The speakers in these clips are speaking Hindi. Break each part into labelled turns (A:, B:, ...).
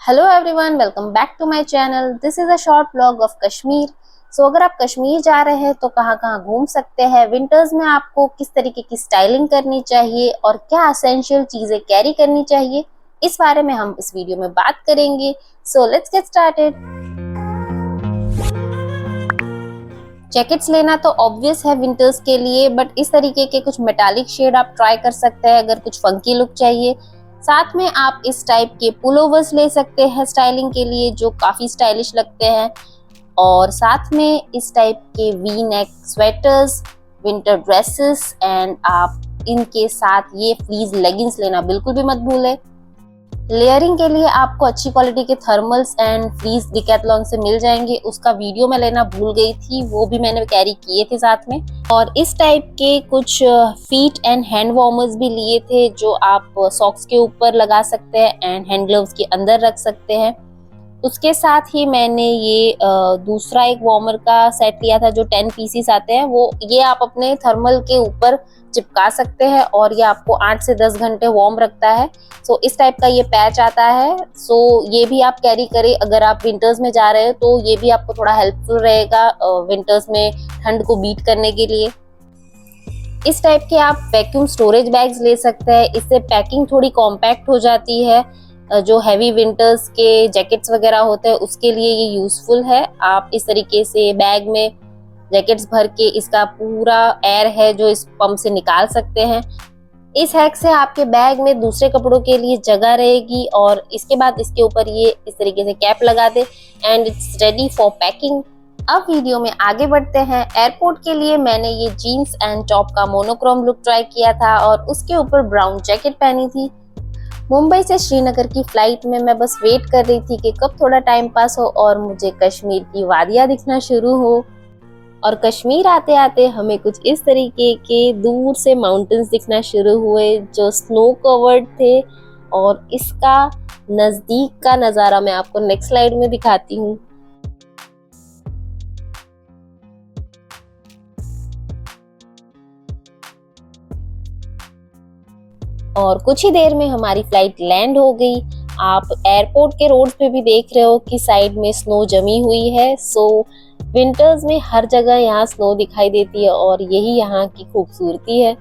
A: Hello everyone, welcome back to my channel. This is a short vlog of Kashmir. अगर आप कश्मीर जा रहे हैं तो कहाँ कहाँ घूम सकते हैं, विंटर्स में आपको किस तरीके की स्टाइलिंग करनी चाहिए और क्या एसेंशियल चीजें कैरी करनी चाहिए, इस बारे में हम इस वीडियो में बात करेंगे। So let's get started. Jackets लेना तो ऑब्वियस है विंटर्स के लिए, बट इस तरीके के कुछ मेटालिक शेड आप ट्राई कर सकते हैं अगर कुछ फंकी लुक चाहिए। साथ में आप इस टाइप के पुलोवर्स ले सकते हैं स्टाइलिंग के लिए, जो काफी स्टाइलिश लगते हैं। और साथ में इस टाइप के V neck sweaters, winter dresses, and आप इनके साथ ये फ्लीज लेगिंग्स लेना बिल्कुल भी मत भूलें। लेयरिंग के लिए आपको अच्छी क्वालिटी के थर्मल्स एंड फ्लीज डिकैथलॉन से मिल जाएंगे। उसका वीडियो मैं लेना भूल गई थी, वो भी मैंने कैरी किए थे साथ में। और इस टाइप के कुछ फीट एंड हैंड वार्मर्स भी लिए थे, जो आप सॉक्स के ऊपर लगा सकते हैं एंड हैंड ग्लव्स के अंदर रख सकते हैं। उसके साथ ही मैंने ये दूसरा एक वार्मर का सेट लिया था, जो 10 पीसीस आते हैं। ये आप अपने थर्मल के ऊपर चिपका सकते हैं और ये आपको 8 से 10 घंटे वार्म रखता है। इस टाइप का ये पैच आता है। ये भी आप कैरी करें अगर आप विंटर्स में जा रहे हो, तो ये भी आपको थोड़ा हेल्पफुल रहेगा विंटर्स में ठंड को बीट करने के लिए। इस टाइप के आप वैक्यूम स्टोरेज बैग्स ले सकते हैं, इससे पैकिंग थोड़ी कॉम्पैक्ट हो जाती है। जो हैवी विंटर्स के जैकेट्स वगैरह होते हैं उसके लिए ये यूजफुल है। आप इस तरीके से बैग में जैकेट्स भर के इसका पूरा एयर है जो इस पंप से निकाल सकते हैं। इस हैक से आपके बैग में दूसरे कपड़ों के लिए जगह रहेगी। और इसके बाद इसके ऊपर ये इस तरीके से कैप लगा दे and it's ready for packing. अब वीडियो में आगे बढ़ते हैं। एयरपोर्ट के लिए मैंने ये जीन्स एंड टॉप का मोनोक्रोम लुक ट्राई किया था और उसके ऊपर ब्राउन जैकेट पहनी थी। मुंबई से श्रीनगर की फ्लाइट में मैं बस वेट कर रही थी कि कब थोड़ा टाइम पास हो और मुझे कश्मीर की वादियां दिखना शुरू हो। और कश्मीर आते आते हमें कुछ इस तरीके के दूर से माउंटेन्स दिखना शुरू हुए जो स्नो कवर्ड थे। और इसका नजदीक का नज़ारा मैं आपको नेक्स्ट स्लाइड में दिखाती हूँ। और कुछ ही देर में हमारी फ्लाइट लैंड हो गई। आप एयरपोर्ट के रोड्स पे भी देख रहे हो कि साइड में स्नो जमी हुई है। विंटर्स में हर जगह यहाँ स्नो दिखाई देती है और यही यहाँ की खूबसूरती है।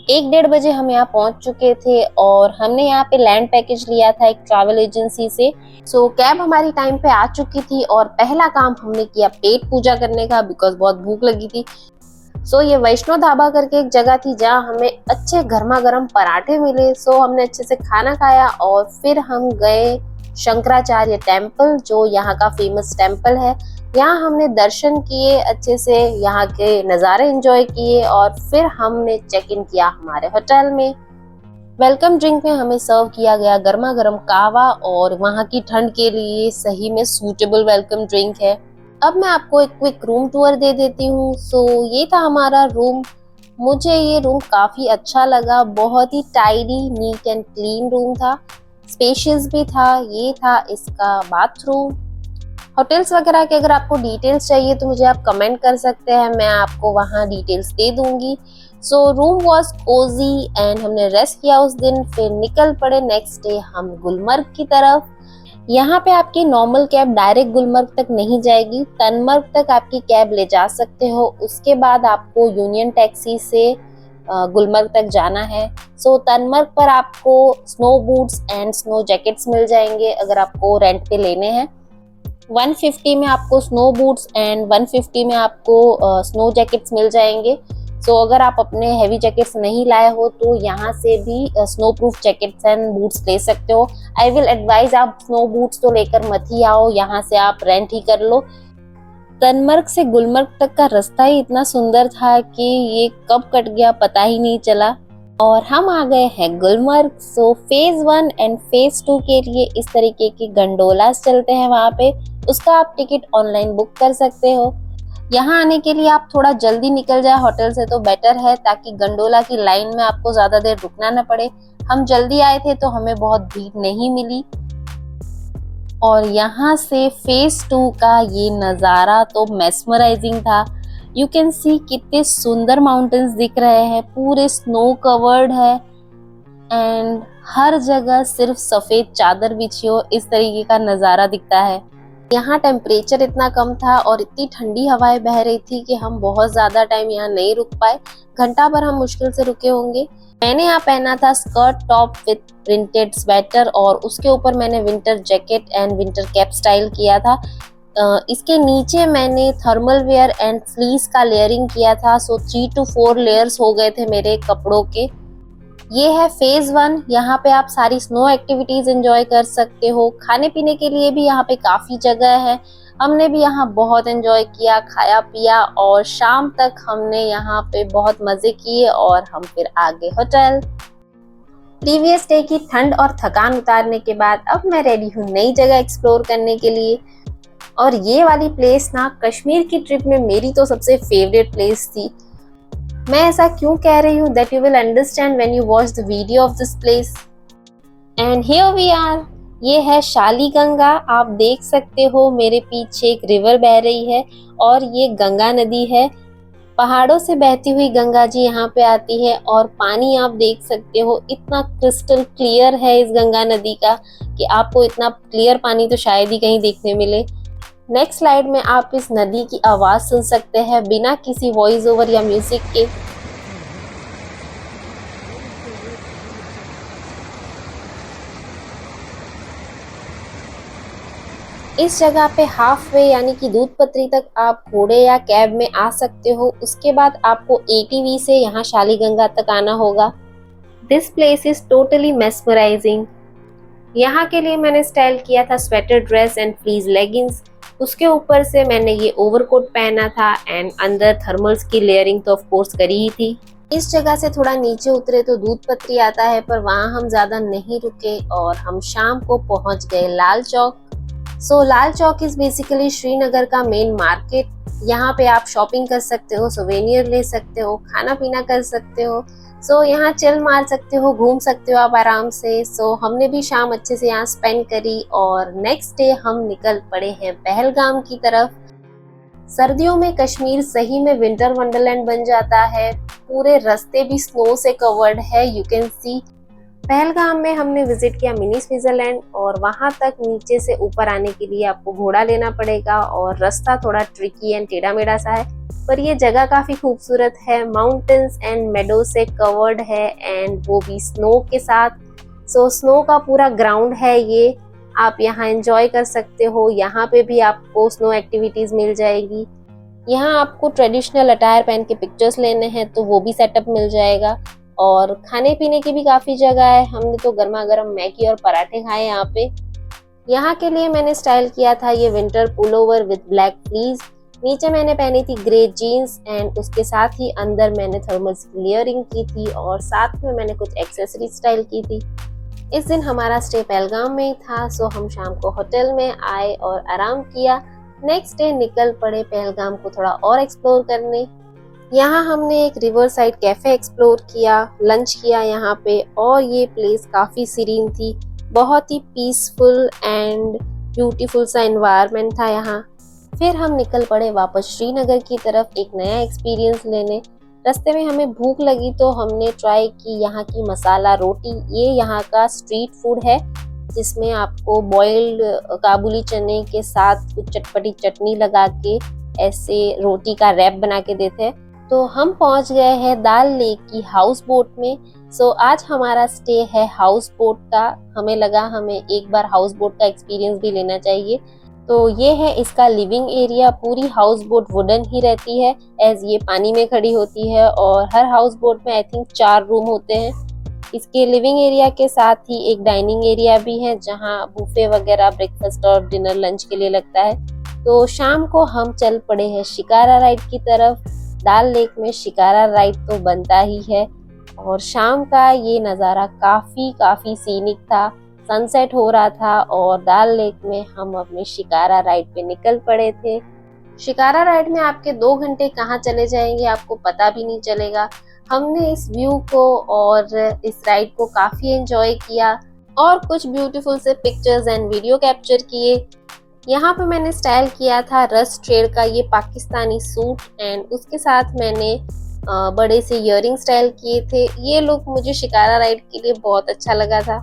A: 1-1:30 बजे हम यहाँ पहुंच चुके थे और हमने यहाँ पे लैंड पैकेज लिया था एक ट्रैवल एजेंसी से। कैब हमारी टाइम पे आ चुकी थी और पहला काम हमने किया पेट पूजा करने का, बिकॉज बहुत भूख लगी थी। ये वैष्णो ढाबा करके एक जगह थी जहाँ हमें अच्छे गर्मा गर्म पराठे मिले। हमने अच्छे से खाना खाया और फिर हम गए शंकराचार्य टेम्पल, जो यहाँ का फेमस टेम्पल है। यहाँ हमने दर्शन किए अच्छे से, यहाँ के नज़ारे एंजॉय किए और फिर हमने चेक इन किया हमारे होटल में। वेलकम ड्रिंक में हमें सर्व किया गया गर्मा गर्म कावा और वहाँ की ठंड के लिए सही में सूटेबल वेलकम ड्रिंक है। अब मैं आपको एक क्विक रूम टूर दे देती हूँ। ये था हमारा रूम। मुझे ये रूम काफ़ी अच्छा लगा, बहुत ही tidy, neat and clean room था, स्पेशियस भी था। ये था इसका बाथरूम। होटल्स वगैरह के अगर आपको डिटेल्स चाहिए तो मुझे आप कमेंट कर सकते हैं, मैं आपको वहाँ डिटेल्स दे दूंगी। रूम वॉज कोजी एंड हमने रेस्ट किया उस दिन। फिर निकल पड़े नेक्स्ट डे हम गुलमर्ग की तरफ। यहाँ पे आपकी नॉर्मल कैब डायरेक्ट गुलमर्ग तक नहीं जाएगी, तनमर्ग तक आपकी कैब ले जा सकते हो। उसके बाद आपको यूनियन टैक्सी से गुलमर्ग तक जाना है। तनमर्ग पर आपको snow boots and snow jackets मिल जाएंगे अगर आपको रेंट पे लेने हैं। 150 में आपको स्नो बूट्स एंड 150 में आपको स्नो जैकेट्स मिल जाएंगे। अगर आप अपने हैवी जैकेट्स नहीं लाए हो तो यहाँ से भी snow proof jackets and boots ले सकते हो। आई विल एडवाइज आप स्नो बूट्स तो लेकर मत ही आओ, यहाँ से आप रेंट ही कर लो। तनमर्ग से गुलमर्ग तक का रास्ता ही इतना सुंदर था कि ये कब कट गया पता ही नहीं चला। और हम आ गए हैं गुलमर्ग। फेज 1 एंड फेज 2 के लिए इस तरीके के गंडोलास चलते हैं वहाँ पे। उसका आप टिकट ऑनलाइन बुक कर सकते हो। यहाँ आने के लिए आप थोड़ा जल्दी निकल जाए होटल से तो बेटर है, ताकि गंडोला की लाइन में आपको ज्यादा देर रुकना न पड़े। हम जल्दी आए थे तो हमें बहुत भीड़ नहीं मिली। और यहाँ से फेज 2 का ये नज़ारा तो मेस्मराइजिंग था। यू कैन सी कितने सुंदर माउंटेन्स दिख रहे हैं, पूरे स्नो कवर्ड है। एंड हर जगह सिर्फ सफेद चादर बिछी हो, इस तरीके का नज़ारा दिखता है। यहाँ टेम्परेचर इतना कम था और इतनी ठंडी हवाएं बह रही थी कि हम बहुत ज़्यादा टाइम यहाँ नहीं रुक पाए। घंटा भर हम मुश्किल से रुके होंगे। मैंने यहाँ पहना था skirt top with printed sweater और उसके ऊपर मैंने winter jacket and winter cap style किया था। इसके नीचे मैंने थर्मल वेयर एंड फ्लीस का लेयरिंग किया था। सो 3 to 4 लेयर्स हो गए थे मेरे कपड़ों के। ये है फेज 1। यहाँ पे आप सारी स्नो एक्टिविटीज एंजॉय कर सकते हो। खाने पीने के लिए भी यहाँ पे काफी जगह है। हमने भी यहाँ बहुत एंजॉय किया, खाया पिया और शाम तक हमने यहाँ पे बहुत मजे किए और हम फिर आ गए होटल। प्रीवियस डे की ठंड और थकान उतारने के बाद अब मैं रेडी हूँ नई जगह एक्सप्लोर करने के लिए। और ये वाली प्लेस ना कश्मीर की ट्रिप में मेरी तो सबसे फेवरेट प्लेस थी। मैं ऐसा क्यों कह रही हूँ that you will understand when you watch the video of this place. And here we are. ये है शाली गंगा। आप देख सकते हो मेरे पीछे एक रिवर बह रही है और ये गंगा नदी है। पहाड़ों से बहती हुई गंगा जी यहाँ पे आती है और पानी आप देख सकते हो इतना क्रिस्टल क्लियर है इस गंगा नदी का कि आपको इतना क्लियर पानी तो शायद ही कहीं देखने मिले। नेक्स्ट स्लाइड में आप इस नदी की आवाज सुन सकते हैं बिना किसी वॉइस ओवर या म्यूजिक के। इस जगह पे हाफ वे यानी कि दूध पत्री तक आप घोड़े या कैब में आ सकते हो। उसके बाद आपको ATV से यहाँ शालीगंगा तक आना होगा। This place is totally mesmerising. यहाँ के लिए मैंने स्टाइल किया था sweater dress and fleas leggings. उसके ऊपर से मैंने ये ओवरकोट पहना था एंड अंदर थर्मल्स की लेयरिंग तो ऑफ कोर्स करी ही थी। इस जगह से थोड़ा नीचे उतरे तो दूध पत्री आता है, पर वहाँ हम ज्यादा नहीं रुके और हम शाम को पहुँच गए लाल चौक। सो लाल चौक इज बेसिकली श्रीनगर का मेन मार्केट। यहाँ पे आप शॉपिंग कर सकते हो, सोवेनियर ले सकते हो, खाना पीना कर सकते हो। सो यहाँ चिल मार सकते हो, घूम सकते हो आप आराम से। सो हमने भी शाम अच्छे से यहाँ स्पेंड करी और नेक्स्ट डे हम निकल पड़े हैं पहलगाम की तरफ। सर्दियों में कश्मीर सही में विंटर वंडरलैंड बन जाता है। पूरे रास्ते भी स्नो से कवर्ड है, यू कैन सी। पहलगाम में हमने विजिट किया मिनी स्विट्जरलैंड और वहां तक नीचे से ऊपर आने के लिए आपको घोड़ा लेना पड़ेगा और रास्ता थोड़ा ट्रिकी एंड टेढ़ा मेढ़ा सा है, पर ये जगह काफी खूबसूरत है। माउंटेन्स एंड मेडो से कवर्ड है एंड वो भी स्नो के साथ। सो स्नो का पूरा ग्राउंड है ये, आप यहाँ एंजॉय कर सकते हो। यहाँ पे भी आपको स्नो एक्टिविटीज मिल जाएगी। यहाँ आपको ट्रेडिशनल अटायर पहन के पिक्चर्स लेने हैं तो वो भी सेटअप मिल जाएगा। और खाने पीने की भी काफी जगह है। हमने तो गर्मा गर्म मैगी और पराठे खाए यहाँ पे। यहाँ के लिए मैंने स्टाइल किया था ये winter pullover with black fleas. नीचे मैंने पहनी थी ग्रे जीन्स एंड उसके साथ ही अंदर मैंने थर्मल लेयरिंग की थी और साथ में मैंने कुछ एक्सेसरी स्टाइल की थी। इस दिन हमारा स्टे पहलगाम में ही था, सो हम शाम को होटल में आए और आराम किया। नेक्स्ट डे निकल पड़े पहलगाम को थोड़ा और एक्सप्लोर करने। यहाँ हमने एक रिवर साइड कैफे एक्सप्लोर किया, लंच किया यहाँ पे और ये प्लेस काफ़ी सीरीन थी। बहुत ही पीसफुल एंड ब्यूटीफुल सा एनवायरनमेंट था यहाँ। फिर हम निकल पड़े वापस श्रीनगर की तरफ एक नया एक्सपीरियंस लेने। रास्ते में हमें भूख लगी तो हमने ट्राई की यहाँ की मसाला रोटी। ये यहाँ का स्ट्रीट फूड है जिसमें आपको बॉइल्ड काबुली चने के साथ कुछ चटपटी चटनी लगा के ऐसे रोटी का रैप बना के देते हैं। तो हम पहुंच गए हैं दाल लेक की हाउस बोट में। सो आज हमारा स्टे है हाउस बोट का। हमें लगा हमें एक बार हाउस बोट का एक्सपीरियंस भी लेना चाहिए। तो ये है इसका लिविंग एरिया। पूरी हाउस बोट वुडन ही रहती है एज ये पानी में खड़ी होती है और हर हाउस बोट में आई थिंक 4 रूम होते हैं। इसके लिविंग एरिया के साथ ही एक डाइनिंग एरिया भी है जहाँ बुफे वगैरह ब्रेकफास्ट और डिनर लंच के लिए लगता है। तो शाम को हम चल पड़े हैं शिकारा राइड की तरफ। दाल लेक में शिकारा राइड तो बनता ही है और शाम का ये नज़ारा काफ़ी सीनिक था। सनसेट हो रहा था और दाल लेक में हम अपने शिकारा राइड पे निकल पड़े थे। शिकारा राइड में आपके 2 घंटे कहाँ चले जाएंगे आपको पता भी नहीं चलेगा। हमने इस व्यू को और इस राइड को काफ़ी एंजॉय किया और कुछ ब्यूटीफुल से पिक्चर्स एंड वीडियो कैप्चर किए। यहाँ पे मैंने स्टाइल किया था रस्ट ट्रेड का ये पाकिस्तानी सूट एंड उसके साथ मैंने बड़े से इयरिंग स्टाइल किए थे। ये लुक मुझे शिकारा राइड के लिए बहुत अच्छा लगा था।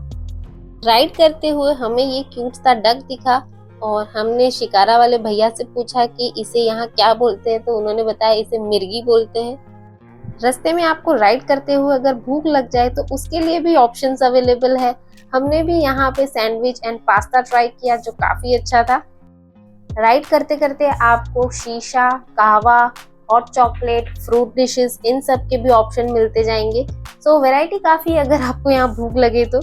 A: राइड करते हुए हमें ये क्यूट सा डक दिखा और हमने शिकारा वाले भैया से पूछा कि इसे यहाँ क्या बोलते हैं, तो उन्होंने बताया इसे मिर्गी बोलते हैं। रास्ते में आपको राइड करते हुए अगर भूख लग जाए तो उसके लिए भी ऑप्शंस अवेलेबल है। हमने भी यहाँ पे सैंडविच एंड पास्ता ट्राई किया जो काफी अच्छा था। राइड करते करते आपको शीशा, कहवा, हॉट चॉकलेट, फ्रूट डिशेस, इन सब के भी ऑप्शन मिलते जाएंगे। सो वैरायटी काफी है अगर आपको यहाँ भूख लगे तो।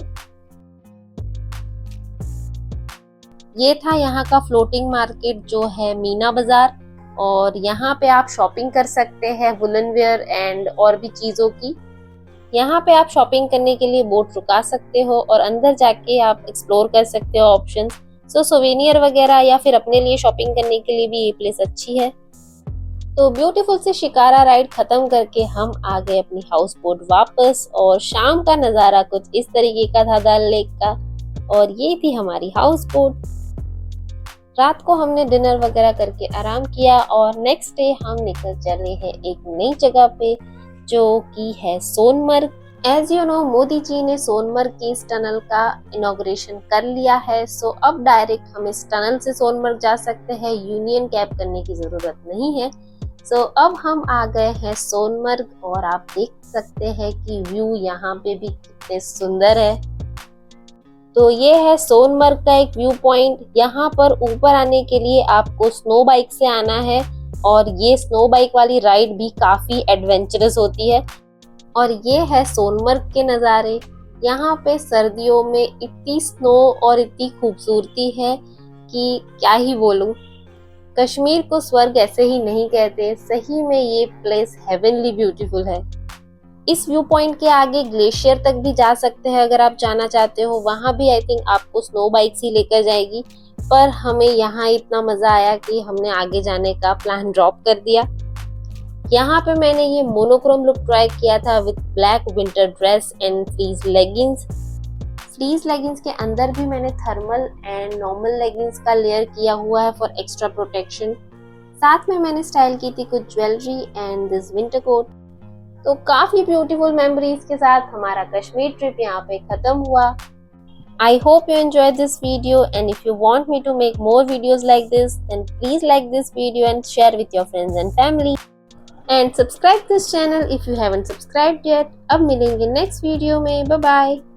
A: ये था यहाँ का फ्लोटिंग मार्केट जो है मीना बाजार, और यहाँ पे आप शॉपिंग कर सकते हैं वुलन वेयर एंड और भी चीजों की। यहाँ पे आप शॉपिंग करने के लिए बोट रुका सकते हो और अंदर जाके आप एक्सप्लोर कर सकते हो ऑप्शंस। सो सोवेनियर वगैरह या फिर अपने लिए शॉपिंग करने के लिए भी ये प्लेस अच्छी है। तो ब्यूटीफुल से शिकारा राइड खत्म करके हम आ गए अपनी हाउस बोट वापस, और शाम का नज़ारा कुछ इस तरीके का था डल लेक का, और ये थी हमारी हाउस बोट। रात को हमने डिनर वगैरह करके आराम किया और नेक्स्ट डे हम निकल चले हैं एक नई जगह पे जो कि है Sonamarg. As you know, Modi ji ने सोनमर्ग की इस टनल का इनॉग्रेशन कर लिया है। सो अब डायरेक्ट हम इस टनल से सोनमर्ग जा सकते हैं, यूनियन कैब करने की जरूरत नहीं है। सो अब हम आ गए हैं सोनमर्ग और आप देख सकते हैं कि व्यू यहाँ पे भी कितने सुंदर है। तो ये है सोनमर्ग का एक व्यू पॉइंट। यहाँ पर ऊपर आने के लिए आपको स्नो बाइक से आना है, और ये स्नो बाइक वाली राइड भी काफी एडवेंचरस होती है। और ये है सोनमर्ग के नज़ारे। यहाँ पे सर्दियों में इतनी स्नो और इतनी खूबसूरती है कि क्या ही बोलूं। कश्मीर को स्वर्ग ऐसे ही नहीं कहते, सही में ये प्लेस हेवनली ब्यूटीफुल है। इस व्यू पॉइंट के आगे ग्लेशियर तक भी जा सकते हैं अगर आप जाना चाहते हो। वहाँ भी आई थिंक आपको स्नो बाइक ही लेकर जाएगी, पर हमें यहाँ इतना मजा आया कि हमने आगे जाने का प्लान ड्रॉप कर दिया। यहाँ पे मैंने ये मोनोक्रोम लुक ट्राई किया था with black winter dress and fleece leggings. Fleece leggings के अंदर भी मैंने थर्मल एंड नॉर्मल लेगिंग्स का लेयर किया हुआ है फॉर एक्स्ट्रा प्रोटेक्शन। साथ में मैंने स्टाइल की थी कुछ jewellery and this winter coat. तो काफी ब्यूटीफुल मेमोरीज के साथ हमारा कश्मीर ट्रिप यहाँ पे खत्म हुआ। I hope you enjoyed this video, and if you want me to make more videos like this, then please like this video and share with your friends and family. And subscribe this channel if you haven't subscribed yet. अब मिलेंगे next video में. Bye bye.